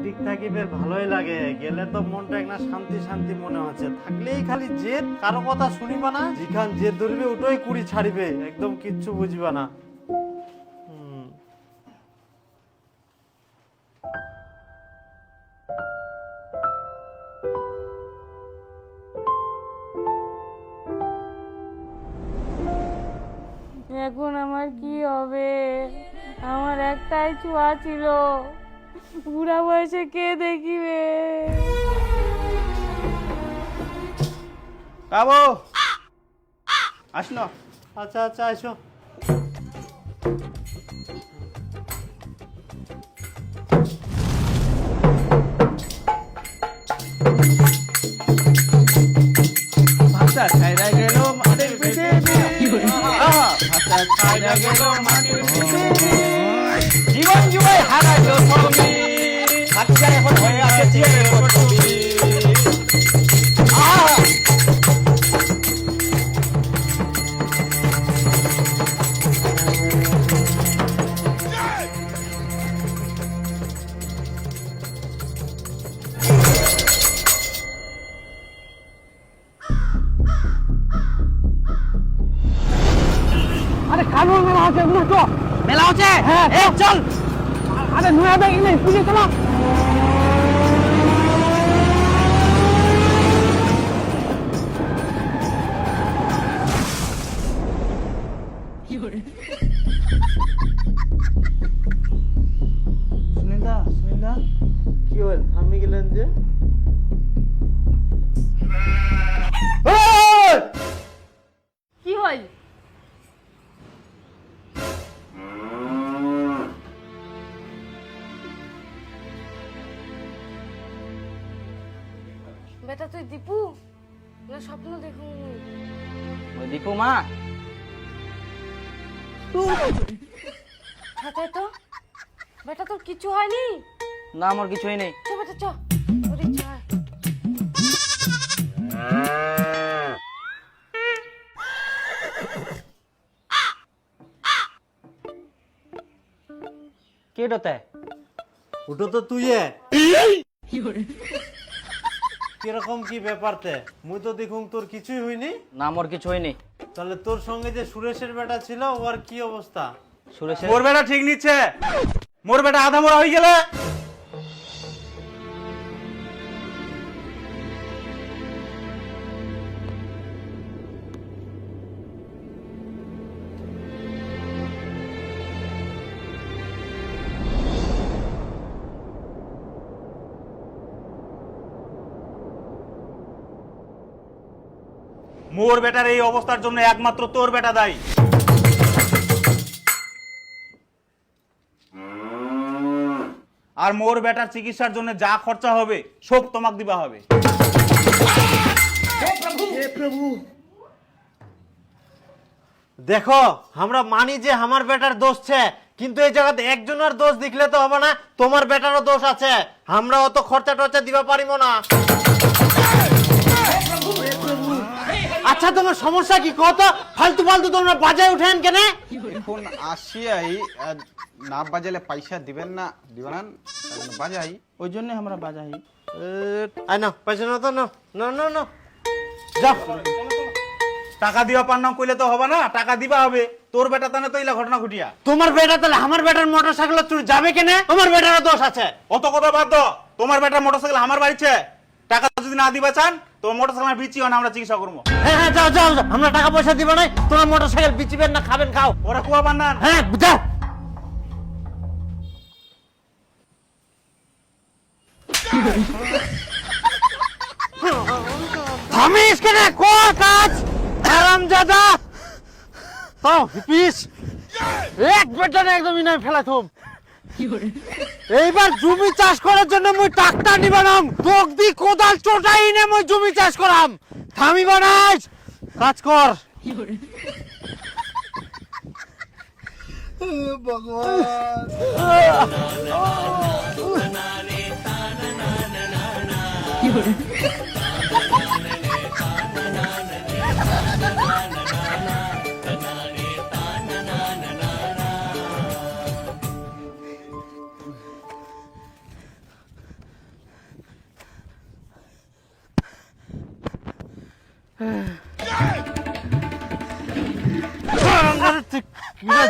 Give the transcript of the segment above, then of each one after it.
এদিক থাকি বেশ ভালোই লাগে, গেলে তো মনটা একটা শান্তি শান্তি মনে হচ্ছে। থাকলেই খালি জেদ, কারো কথা শুনিবা না, যেখান জেদ ধরবে ওটাই কুড়ি ছাড়িবে, একদম কিচ্ছু বুঝবা না। এখন আমার কি হবে? আমার একটাই ছোঁয়া ছিল, বুড়া বয়সে কে দেখিবে? বাবু আসলো। আচ্ছা আচ্ছা, আসো। ভাষা ছাইরা গেল মাটির পৃথিবী, ভাষা ছাইরা গেল মাটির পৃথিবী, জীবন জুয়ায় হারাইল সবই, বাচ্চা এখন হয়ে আছে চেয়ারের পটবি। আরে কানুন মেলা হচ্ছে, মূর্খ মেলা হচ্ছে। হ্যাঁ চল। আরে নুয়া ব্যাগ নেই, পুলিশ চলো। সুনীলদা, সুনীলদা কি হল, থামি গেলেন যে? কি হল? বেটা তুই দীপু না স্বপ্ন দেখুন? ওই দীপু মা। তাই তো বেটা, তোর কিছু হয়নি? না আমার কিছুই নেই। চ বেটা চ, ওরে চল। কে ডতে? ওটা তো তুই। কিরকম কি ব্যাপারতে? মুই তো দেখুন তোর কিছুই হয়নি। না আমার কিছু হয়নি। তাহলে তোর সঙ্গে যে সুরেশের বেটা ছিল, ওর কি অবস্থা? সুরেশের মোর বেটা ঠিক নিচ্ছে, মোর বেটা আধা মরা হয়ে গেলে। মোর বেটার এই অবস্থার জন্য একমাত্র তোর বেটা দায়ী। আর মোর বেটার চিকিৎসার জন্য যা খরচা হবে সব তোমাক দিবা হবে। দেখো, আমরা মানি যে আমার বেটার দোষ আছে, কিন্তু এই জায়গাতে একজনের দোষ দেখলে তো হবে না, তোমার বেটারও দোষ আছে। আমরা অত খরচা টরচা দিবা পারিব না। আচ্ছা তোমার সমস্যা কি কত? ফালতু ফালতু তোমরা বাজায় উঠেন কেন? এখন আসিয়াই না বাজালে পয়সা দিবেন না, দিবেন না বাজাই, ওই জন্য আমরা বাজাই। আয় না, পয়সা না তো, না না না না, যাও। টাকা দিবা পার না কইলে তো হবে না, টাকা দিবা হবে। তোর বেটা তানে তো ইলা ঘটনা ঘটিয়া। তোমার বেটা তাহলে আমার বেটার মোটরসাইকেল চুরি যাবে কেন? তোমার বেটারও দোষ আছে। অত কথা বাদ দাও, তোমার বেটার মোটরসাইকেল আমার বাড়িতে, টাকা যদি না দিবা চান তোমার মোটরসাইকেল বিচি না, আমরা চিকিৎসা করবো। হ্যাঁ হ্যাঁ, যাও যাও যাও, আমরা টাকা পয়সা দিব না, তোমার মোটরসাইকেল বিচিবেন না, খাবেন খাও। ওরা কুয়া বান্নান। হ্যাঁ যাও। থামিস কেন? কর কাজ, হারামজাদা। তাও পিস এক বেটা না, একদমই নাই ফেলা থুম। এইবার জমি চাষ করার জন্য মুই ট্রাক্টর নিবানাম, তোক দি কোদাল চোটাই নে মুই জমি চাষ করাম। থামিবা না, কাজ কর।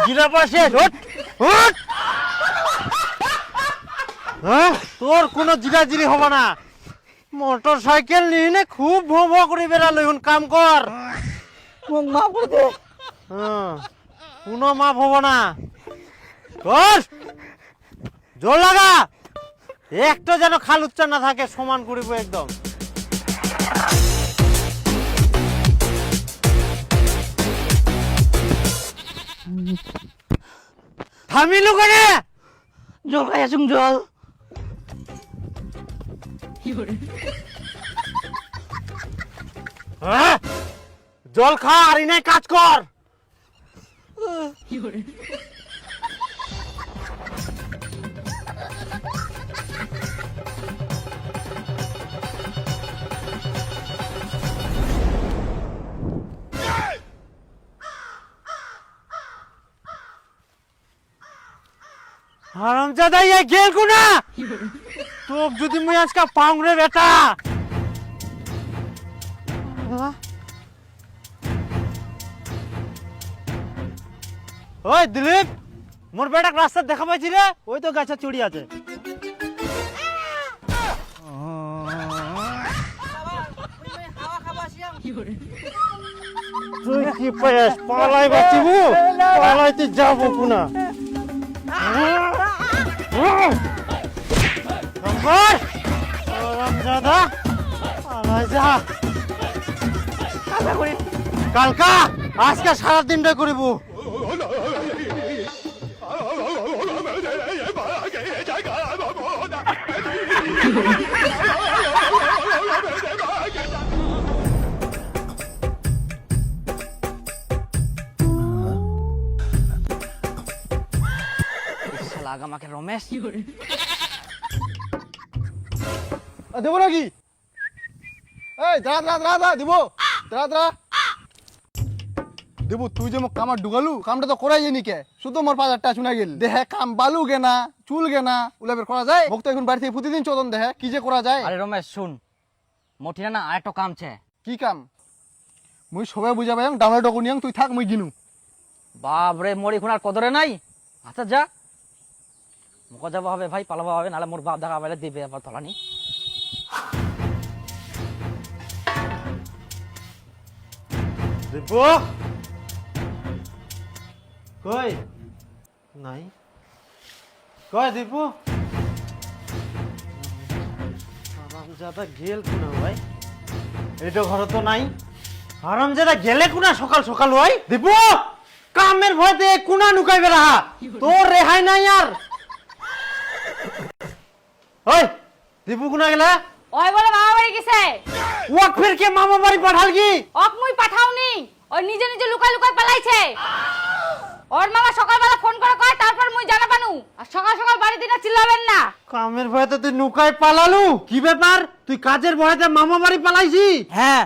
জিরা পাশে তোর কোনো জিরাজিরি হবে না। মোটর সাইকেল নিয়ে খুব ভো ভো করে বেড়ালো, এখন কাম কর। মাফ করে দে। কোনো মাপ হব না। কর, জোর লাগা, একটা যেন খাল উচ্চার না থাকে, সমান করিব একদম। থামিলু কেনে? জল খাই আসুন জল। হ্যাঁ? জল খা আর ইনাই কাজ কর। হারামজাদা ইয়ে গেল কোনা? তোক যদি মুই আজকে পাউং রে বেটা। ওই দিলীপ, মোর বেটাক রাস্তা দেখা পাইছি রে? ওই তো গাছে চড়ি আছে। তুই কি পাইস? পালাই বাঁচিবু? পালাইতে যাবো কোনা? রামজাদা পালাই যা। কালকা আজকে সারাদিনটা করিব। আমাকে রমেশ দেবো নাকি? এই দাঁড়া দাঁড়া দাঁড়া দাঁড়া দিব, দাঁড়া দাঁড়া দেবো। তুই যে মোক কামার ঢুকালু, কামটা তো করাই জানি কে, শুধু মোর 5,000 শুনা গেল। দেহে কাম বালু গেনা, চুল গেনা, উলাবের করা যায়? মোক তো এখন বাড়ি থেকে প্রতিদিন চোদন দেহে, কি যে করা যায়? আরে রমেশ শুন, মঠিনা না আরেকটা কাম ছে। কি কাম? মুই সবাই বুঝাবাই ডাউনলোড ডকুনিয়াং, তুই থাক মুই গিনু। বাপরে মোর এখন আর কদরে নাই। আচ্ছা যা, মুখা যাবো হবে ভাই, পালাবো হবে, নাহলে মোর বাপ দেখা পাইলে দিবে আবার তলানি। দীপু কই? নাই কই দীপু? হারামজাদা গেল কোনা ভাই? এইটা ঘরে তো নাই। হারামজাদা গেলে কোনা সকাল সকাল ভাই? দীপু কামের ভয়তে কোনা নুকাই বেড়া, তোর রেহাই নাই আর। ওই দীপু কোনা গেলা? ওই বলে মামা বাড়ি গেছে। ওয়াক ফের কে মামা বাড়ি পাঠাল কি? অক মুই পাঠাওনি, ওই নিজে নিজে লুকাই লুকাই পালাইছে। ওর মামা সকালবেলা ফোন করে কয়, তারপর মুই জানা পানু। আর সকাল সকাল বাড়ি দিনা চিল্লাবেন না। কামের ভয়তে তুই নুকাই পালালু? কি ব্যাপার? তুই কাজের ভয়তে মামা বাড়ি পালাইছি? হ্যাঁ,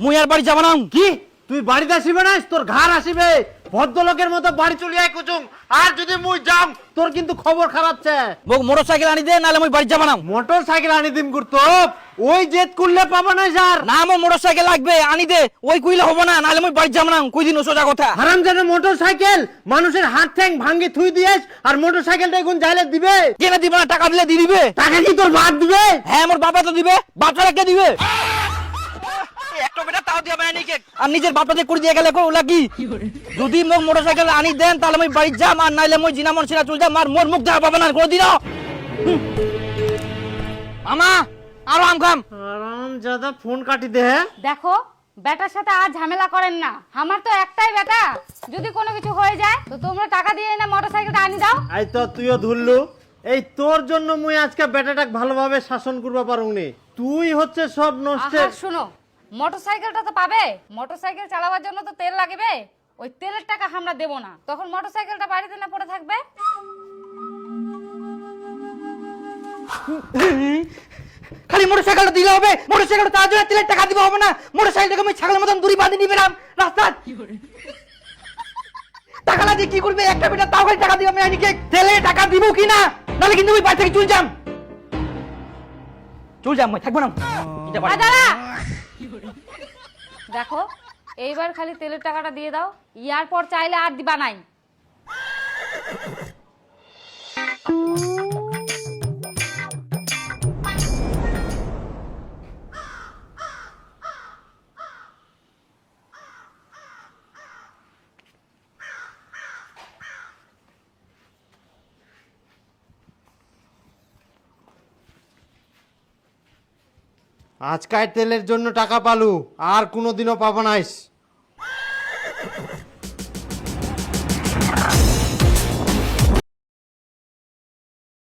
মুই আর বাড়ি যাব না। কি তুই বাড়িতে আসিবে না? তোর ঘর আসিবে। ভদ্রলোকের মতো বাড়ি চলে আয় কুচুং। আর যদি মুই যাম তোর কিন্তু খবর খারাপ ছে। মোক মোটর সাইকেল আনি দে, নাহলে মুই বাড়ি যাব না। মোটর সাইকেল আনি দিম করতো, ওই জেদ করলে পাবা না স্যার। না মোর মোটর সাইকেল লাগবে, আনি দে। ওই কইলে হবে না, নাহলে মুই বাড়ি যাব না। কই দিন সোজা কথা। হারামজাদা মোটর সাইকেল মানুষের হাত ঠ্যাং ভাঙ্গি থুই দিয়েছ, আর মোটর সাইকেলটা এখন যাইলে দিবে? কেন দিবে না? টাকা দিলে দিয়ে দিবে। টাকা কি তোর বাপ দিবে? হ্যাঁ, মোর বাবা তো দিবে। বাপটা কে দিবে? একটা বেটা তাও দিবে না নাকি? আর নিজের বাপটা দিয়ে করে দিয়ে গেলে ওলা কি? যদি মোক মোটর সাইকেল আনি দেন তাহলে আমি বাড়ি যাম, আর নাইলে মই জিনা মন সিনা চলে যাম। আর মোর মুখ দেখা পাবে না কোনদিনও। মামা আরো আম খাম। হারামজাদা ফোন কাটি দে। দেখো বেটার সাথে আর ঝামেলা করেন না। আমার তো একটাই বেটা, যদি কোনো কিছু হয়ে যায় তো তোমরা টাকা দিয়ে না মোটরসাইকেলটা আনি দাও। আই তো তুইও ধরলু। এই তোর জন্য মুই আজকে বেটাটাকে ভালোভাবে শাসন করবা পারুনি। তুই হচ্ছে সব নষ্ট। আহা শুনো, মোটরসাইকেলটা তো পাবে। মোটরসাইকেল চালাবার জন্য তো তেল লাগবে। ওই তেলের টাকা আমরা দেব না, তখন মোটরসাইকেলটা বাড়িতে না পড়ে থাকবে। খালি মোটর সাইকেলটা দিলে হবে? মোটর সাইকেলটা তার জন্য তেলের টাকা দিবে হবে না? মোটর সাইকেলটাকে আমি ছাগলের মতন দড়ি বাঁধি নিবে না রাস্তা। টাকা না দিয়ে কি করবে? একটা বেটা তাও খালি টাকা দিবে। আমি আইনি কে তেলে টাকা দিব কি না? নাহলে কিন্তু আমি বাড়ি থেকে চলে যাম। চলে যাম, থাকবো না। দাঁড়া, দেখো এইবার খালি তেলের টাকাটা দিয়ে দাও, ইয়ার পর চাইলে আর দিবা নাই। আজকাল তেলের জন্য টাকা পালু আর কোনোদিনও পাবো নাইস।